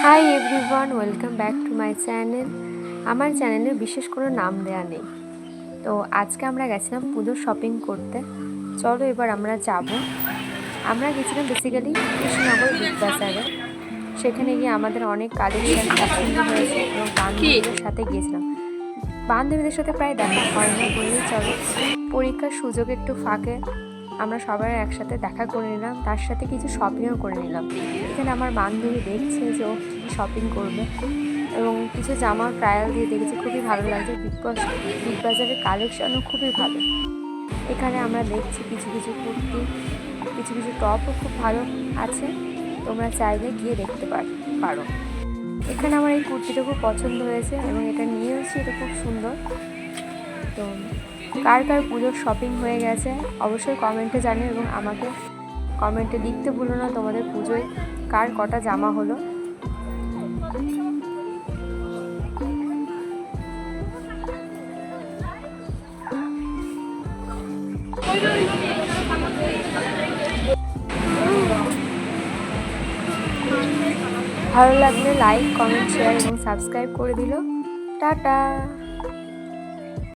Hi everyone, welcome back to my channel. আমার চ্যানেলের বিশেষ কোনো নাম দেয়া নেই। তো আজকে আমরা গেছিলাম পুজোর শপিং করতে। চলো এবার আমরা যাব। আমরা গেছিলাম বেসিক্যালি কৃষ্ণনগর বিগ বাজারে। সেখানে গিয়ে আমাদের অনেক কালেকশন পছন্দ হয়েছে এবং বান্ধবীদের সাথে গিয়েছিলাম। বান্ধবীদের সাথে প্রায় দেখা হয় না বললেই চলো। পরীক্ষার সুযোগ একটু ফাঁকে আমরা সবাই একসাথে দেখা করে নিলাম, তার সাথে কিছু শপিংও করে নিলাম। এখানে আমার বান্ধবী দেখছে যে ও কী শপিং করবে এবং কিছু জামা ট্রায়াল দিয়ে দেখেছি, খুবই ভালো লাগছে। বিগ বাজারের কালেকশনও খুবই ভালো। এখানে আমরা দেখছি কিছু কিছু কুর্তি, কিছু কিছু টপও খুব ভালো আছে। তোমরা চাইলে গিয়ে দেখতে পারো। এখানে আমার এই কুর্তিটা খুব পছন্দ হয়েছে এবং এটা নিয়েওছি, এটা খুব সুন্দর। তো কার কার পুজোর শপিং হয়ে গেছে অবশ্যই কমেন্টে জানিও এবং আমাকে কমেন্টে লিখতে ভুলো না তোমাদের পুজোয় কার কটা জামা হলো। ভালো লাগলে লাইক, কমেন্ট, শেয়ার এবং সাবস্ক্রাইব করে দিল। টাটা।